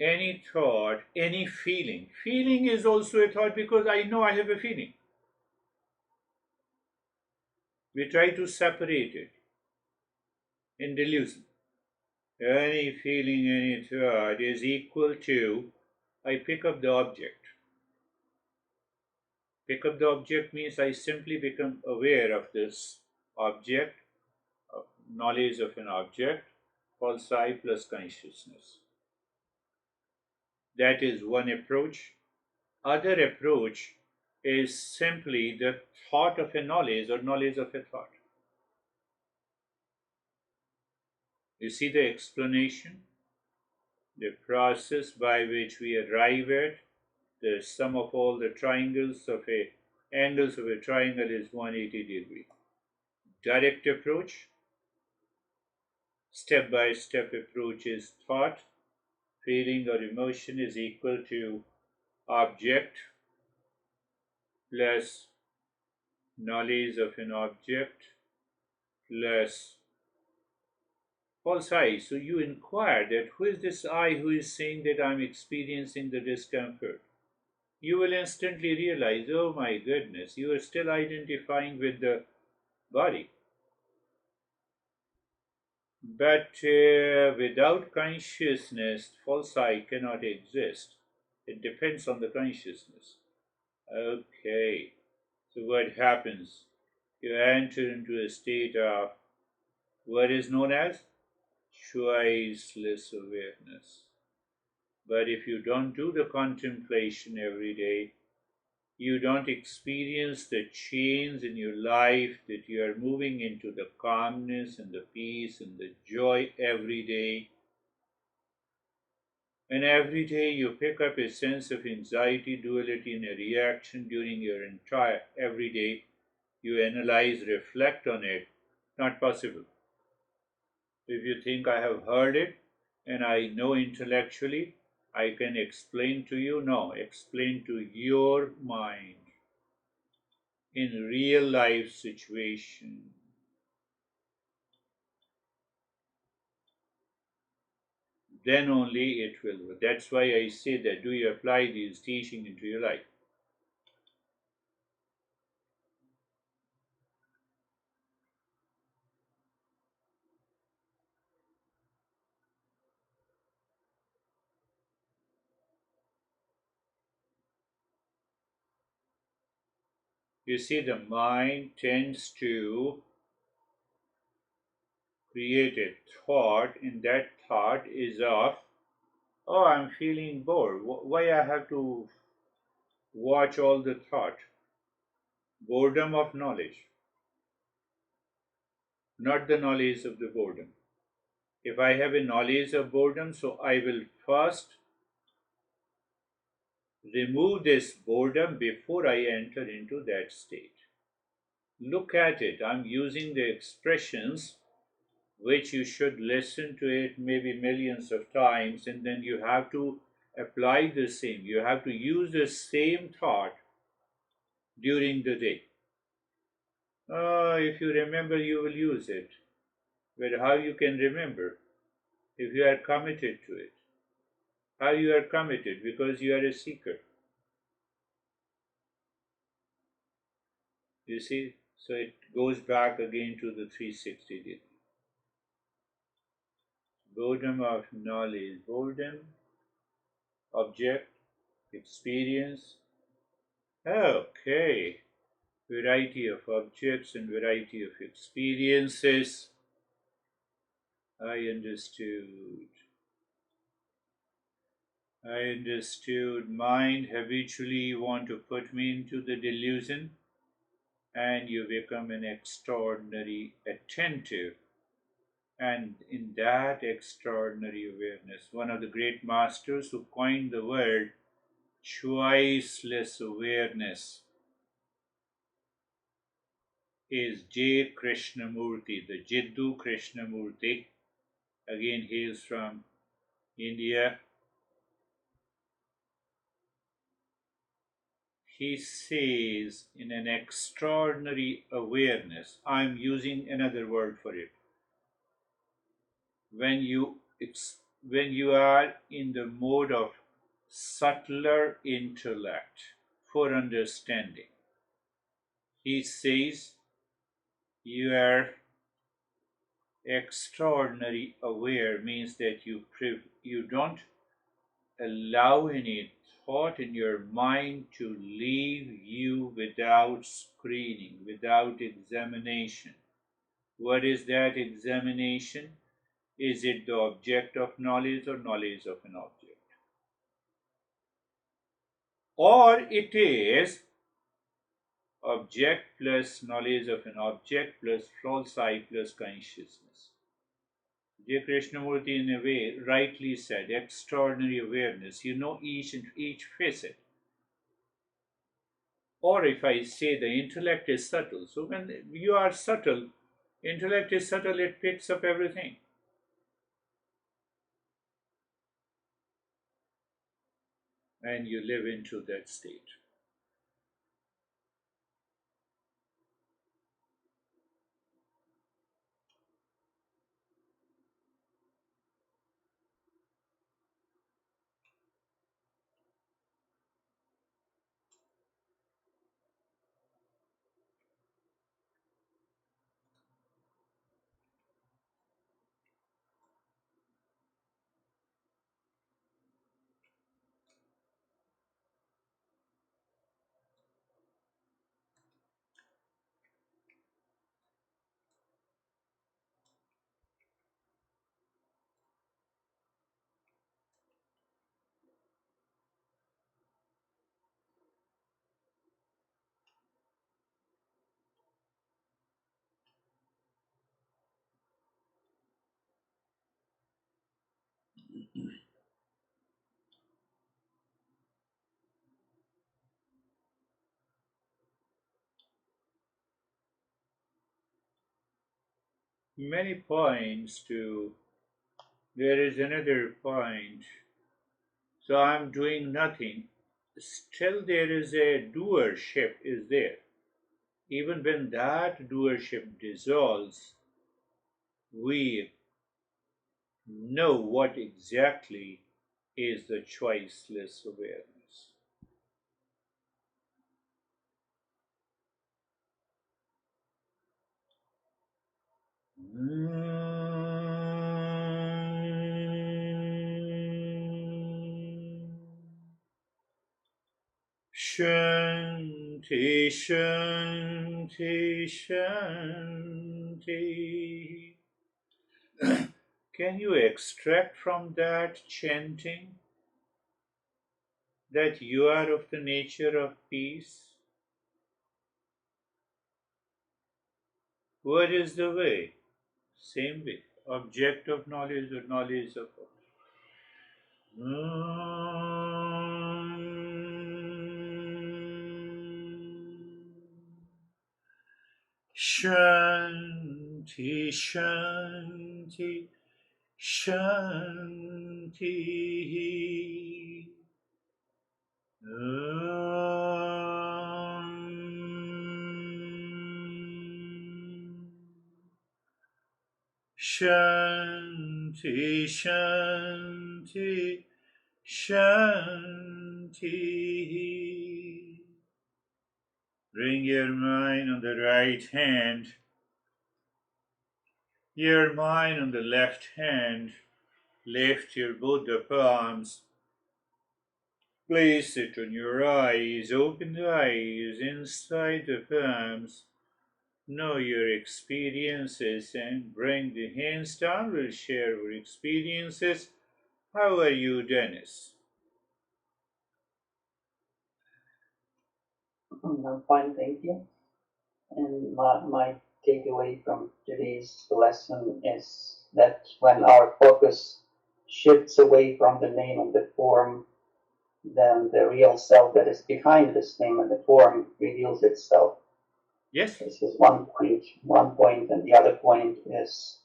any thought, any feeling. Feeling is also a thought because I know I have a feeling. We try to separate it in delusion. Any feeling, any thought is equal to I pick up the object. Pick up the object means I simply become aware of this object, of knowledge of an object, false I plus consciousness. That is one approach. Other approach is simply the thought of a knowledge or knowledge of a thought. You see the explanation? The process by which we arrive at the sum of all the triangles of a angles of a triangle is 180 degree. Direct approach, step by step approach is thought, feeling or emotion is equal to object plus knowledge of an object plus false I. So you inquire that who is this I who is saying that I'm experiencing the discomfort? You will instantly realize, oh my goodness, you are still identifying with the body. But without consciousness, false I cannot exist. It depends on the consciousness. Okay, so what happens? You enter into a state of what is known as choiceless awareness. But if you don't do the contemplation every day, you don't experience the change in your life, that you are moving into the calmness and the peace and the joy every day. And every day you pick up a sense of anxiety, duality, and a reaction during your entire every day. You analyze, reflect on it. Not possible. If you think I have heard it and I know intellectually, I can explain to you. No, explain to your mind in real life situation. Then only it will work. That's why I say that do you apply these teaching into your life? You see, the mind tends to create a thought, and that thought is of, oh, I'm feeling bored. Why I have to watch all the thought? Boredom of knowledge, not the knowledge of the boredom. If I have a knowledge of boredom, so I will first remove this boredom before I enter into that state. Look at it. I'm using the expressions which you should listen to it maybe millions of times, and then you have to apply the same. You have to use the same thought during the day. If you remember, you will use it. But how you can remember if you are committed to it? How you are committed? Because you are a seeker. You see? So it goes back again to the 360 degree. Boredom of knowledge. Boredom, object, experience. Okay. Variety of objects and variety of experiences. I understood. I understood. Mind habitually want to put me into the delusion, and you become an extraordinary attentive. And in that extraordinary awareness, one of the great masters who coined the word choiceless awareness is J. Krishnamurti, the Jiddu Krishnamurti. Again, he is from India. He says, in an extraordinary awareness, I'm using another word for it. When you are in the mode of subtler intellect for understanding, he says you are extraordinary aware means that you don't allow any thought in your mind to leave you without screening, without examination. What is that examination? Is it the object of knowledge or knowledge of an object? Or it is object plus knowledge of an object plus false I plus consciousness. J. Krishnamurti, in a way, rightly said, extraordinary awareness. You know each facet. Or if I say the intellect is subtle, so when you are subtle, intellect is subtle, it picks up everything. And you live into that state. Many points to. There is another point. So I'm doing nothing. Still, there is a doership, is there. Even when that doership dissolves, we know what exactly is the choiceless awareness. Shanti, Shanti, Shanti. Can you extract from that chanting that you are of the nature of peace? What is the way? Same way. Object of knowledge or knowledge of all. Shanti, Shanti, Shanti. Shanti, Shanti, Shanti. Bring your mind on the right hand, your mind on the left hand. Lift your both the palms. Place it on your eyes. Open the eyes inside the palms. Know your experiences and bring the hands down. We'll share our experiences. How are you, Dennis? I'm fine, thank you. And my takeaway from today's lesson is that when our focus shifts away from the name and the form, then the real self that is behind this name and the form reveals itself. Yes. This is one point, and the other point is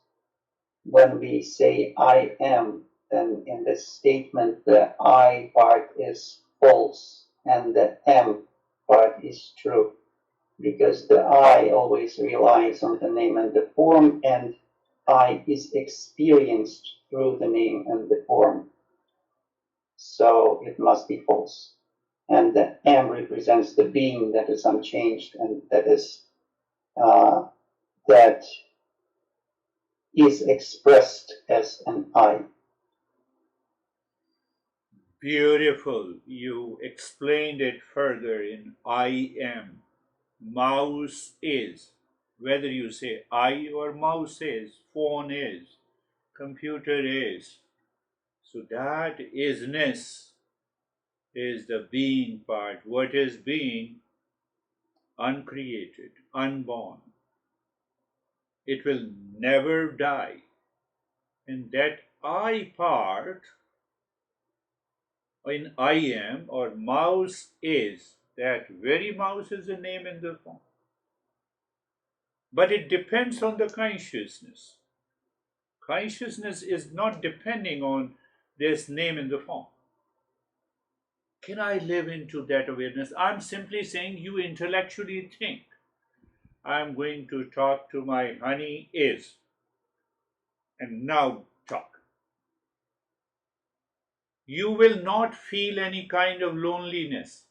when we say I am, then in this statement the I part is false and the am part is true, because the I always relies on the name and the form, and I is experienced through the name and the form. So it must be false. And the M represents the being that is unchanged and that is expressed as an I. Beautiful. You explained it further in I am. Mouse is. Whether you say I or mouse is, phone is, computer is. So that isness is the being part. What is being? Uncreated, unborn. It will never die. And that I part in I am or mouse is, that very mouse is a name in the form. But it depends on the consciousness. Consciousness is not depending on this name in the form. Can I live into that awareness? I'm simply saying you intellectually think. I'm going to talk to my honey is. And now talk. You will not feel any kind of loneliness.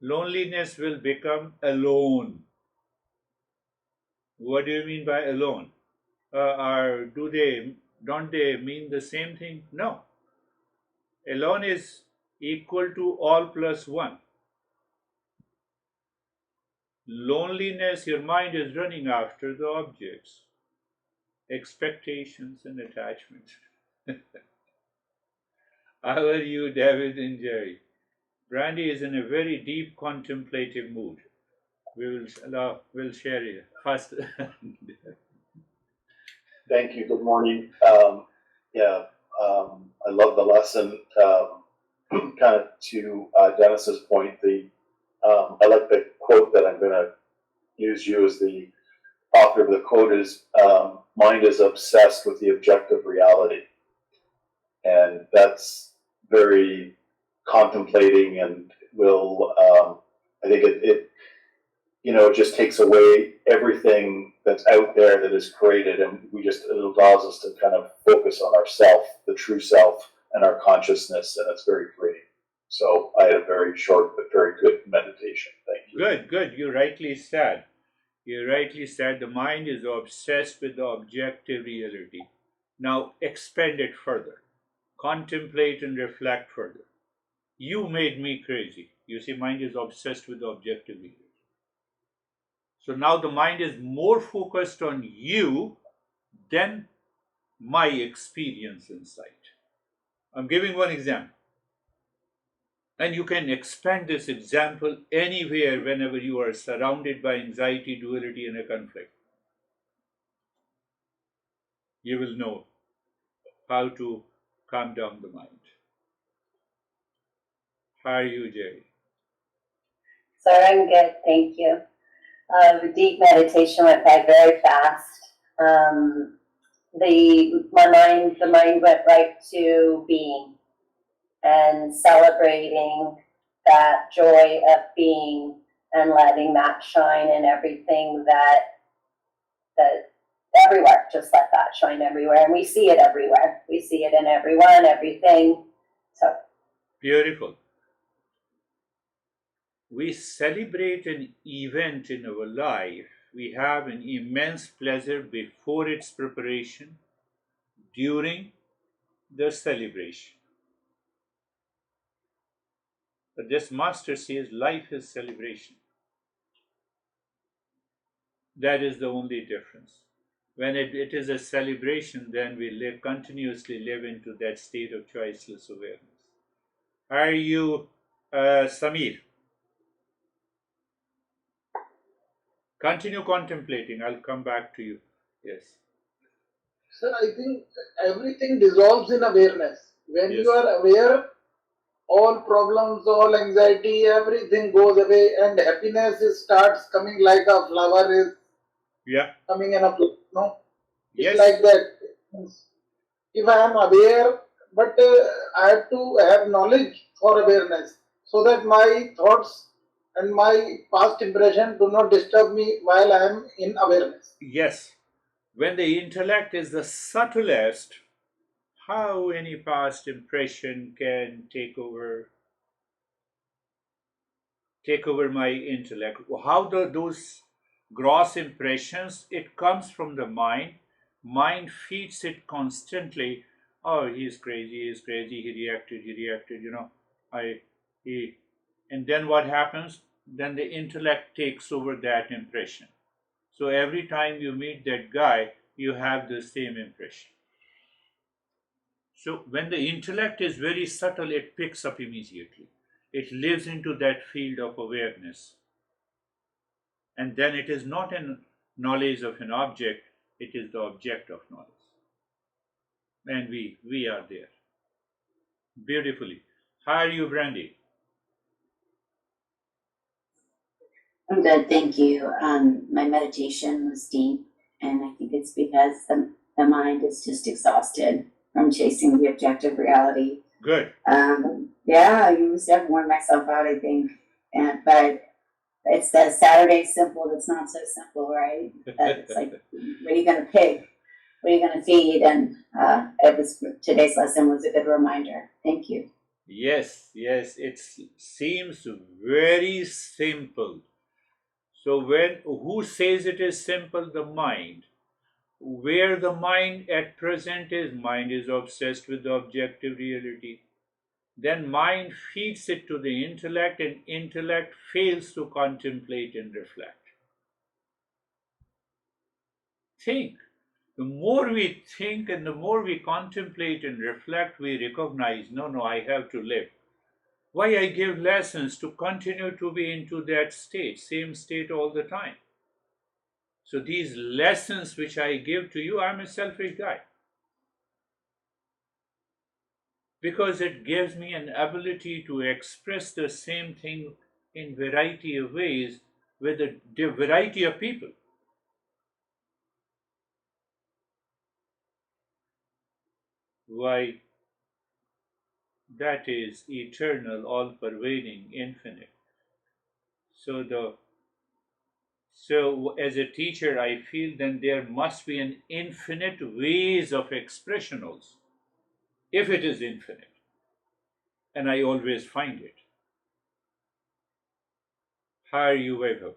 Loneliness will become alone. What do you mean by alone? Don't they mean the same thing? No. Alone is equal to all plus one. Loneliness, your mind is running after the objects, expectations, and attachments. How are you, David and Jerry? Brandy is in a very deep contemplative mood. We'll share it first. Thank you. Good morning. I love the lesson. Kind of to Dennis's point, I like the quote that I'm going to use. You as the author of the quote is, "Mind is obsessed with the objective reality," and that's very contemplating, and will. I think it just takes away everything that's out there that is created, and it allows us to kind of focus on ourself, the true self, and our consciousness, and it's very freeing. So I had a very short but very good meditation. Thank you. Good. You rightly said. The mind is obsessed with the objective reality. Now expand it further. Contemplate and reflect further. You made me crazy. You see, mind is obsessed with the objective reality. So now the mind is more focused on you than my experience inside. I'm giving one example. And you can expand this example anywhere whenever you are surrounded by anxiety, duality, and a conflict. you will know how to calm down the mind. How are you, Jerry? So I'm good, thank you. Deep meditation went by very fast. The mind went right to being and celebrating that joy of being and letting that shine in everything that everywhere. Just let that shine everywhere, and we see it everywhere. We see it in everyone, everything. So Beautiful. We celebrate an event in our life. We have an immense pleasure before its preparation, during the celebration. But this master says life is celebration. That is the only difference. When it is a celebration, then we continuously live into that state of choiceless awareness. Are you, Samir? Continue contemplating. I'll come back to you. Yes. Sir, I think everything dissolves in awareness. When Yes. you are aware, all problems, all anxiety, everything goes away, and happiness starts coming like a flower is Yeah. coming in a flower. No, it's Yes. like that. If I am aware, but I have to have knowledge for awareness, so that my thoughts and my past impression do not disturb me while I am in awareness. Yes. When the intellect is the subtlest, how any past impression can take over my intellect? How those gross impressions, it comes from the mind feeds it constantly. Oh, he's crazy, he reacted, I he and then what happens? Then the intellect takes over that impression. So every time you meet that guy, you have the same impression. So when the intellect is very subtle, it picks up immediately. It lives into that field of awareness. And then it is not a knowledge of an object, it is the object of knowledge. And we are there. Beautifully. How are you, Brandy? I'm good, thank you. My meditation was deep, and I think it's because the mind is just exhausted from chasing the objective reality. Good. Yeah, I used to warn myself out, I think, but it's that Saturday simple that's not so simple, right? That it's like, what are you going to pick? What are you going to feed? And today's lesson was a good reminder. Thank you. Yes, it seems very simple. So who says it is simple? The mind. Where the mind at present is, mind is obsessed with the objective reality. Then mind feeds it to the intellect, and intellect fails to contemplate and reflect. Think. The more we think and the more we contemplate and reflect, we recognize, no, I have to live. Why I give lessons? To continue to be into that state, same state all the time. So these lessons which I give to you, I'm a selfish guy. Because it gives me an ability to express the same thing in variety of ways with a variety of people. Why? That is eternal, all-pervading, infinite. So as a teacher, I feel then there must be an infinite ways of expression also, if it is infinite, and I always find it. How are you, Vaibhav?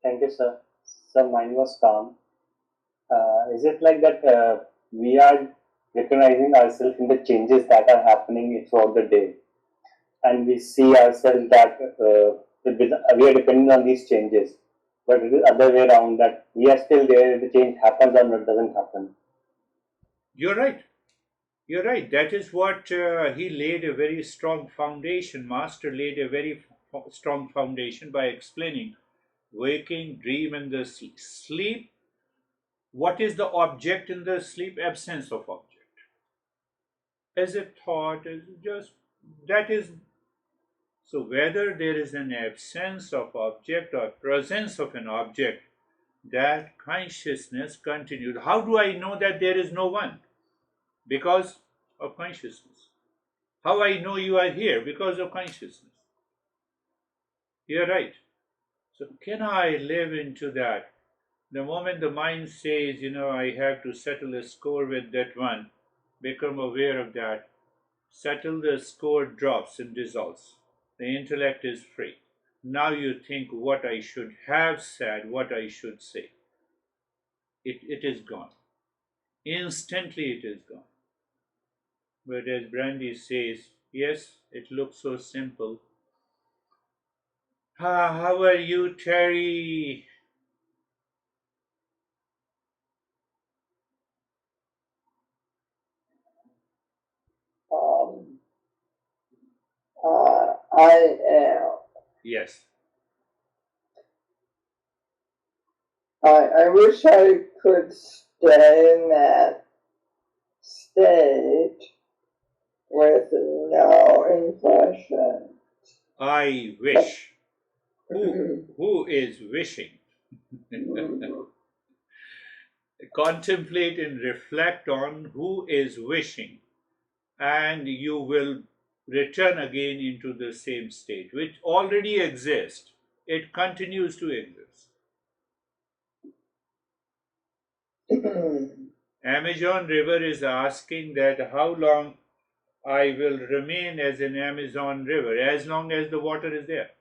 Thank you, sir. So mine was calm. Is it like that we are recognizing ourselves in the changes that are happening throughout the day, and we see ourselves that we are dependent on these changes, but it is other way around that we are still there. The change happens or not doesn't happen. You're right. You're right. That is what he laid a very strong foundation. Master laid a very strong foundation by explaining Waking, dream, and the sleep. What is the object in the sleep? Absence of object. As a thought, as just that is. So whether there is an absence of object or presence of an object, that consciousness continued. How do I know that there is no one? Because of consciousness. How I know you are here? Because of consciousness. You're right. So can I live into that? The moment the mind says, I have to settle a score with that one, become aware of that, settle the score, drops and dissolves. The intellect is free. Now you think what I should have said, what I should say. It is gone. Instantly it is gone. But as Brandy says, yes, it looks so simple. How are you, Terry? I am. Yes. I wish I could stay in that state with no impression. I wish. Who is wishing? Contemplate and reflect on who is wishing, and you will return again into the same state, which already exists. It continues to exist. Amazon River is asking that how long I will remain as an Amazon River, as long as the water is there.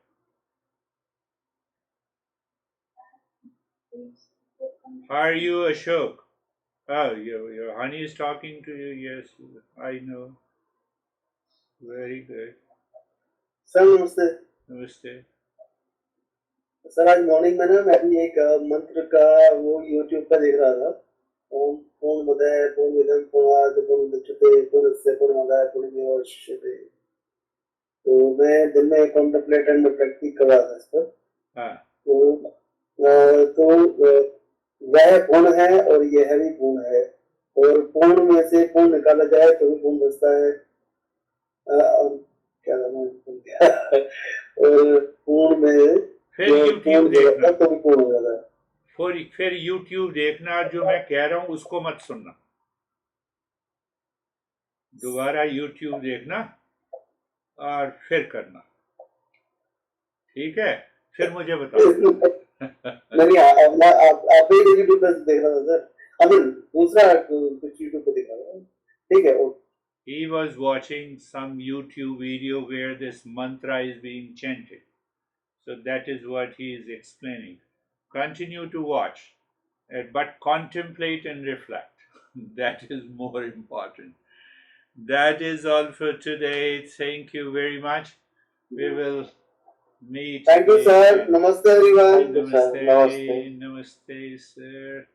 How are you, Ashok? Oh, your honey is talking to you. Yes, I know. Very good. Sir नमस्ते Namaste. Sir आज morning में ना मैं भी एक मंत्र का वो यूट्यूब पर देख रहा था ओम पूर्णमदः पूर्णमिदं पूर्णात् पूर्णमुदच्यते पूर्णस्य पूर्णमादाय पूर्णमेवावशिष्यते तो मैं दिन में कॉन्टेम्पलेट एंड प्रैक्टिस कर रहा था इस पर हाँ. तो वह पूर्ण है और यह भी पूर्ण है और पूर्ण में से पूर्ण निकाला जाए तो भी पूर्ण बचता है क्या नाम है और पूर्ण में फिर यूट्यूब देखना, तो भी पूर्ण हो जाता है फिर यूट्यूब देखना, जो मैं कह रहा हूँ उसको मत सुनना, दोबारा यूट्यूब देखना और फिर करना, ठीक है? फिर मुझे बताओ. नहीं आप ही यूट्यूब पे देख रहा था सर, अभी दूसरा कुछ यूट्यूब पे देख रहा था, ठीक है. He was watching some YouTube video where this mantra is being chanted. So that is what he is explaining. Continue to watch, but contemplate and reflect. That is more important. That is all for today. Thank you very much. We will meet. Thank you, sir. Namaste, everyone. Namaste, namaste, sir.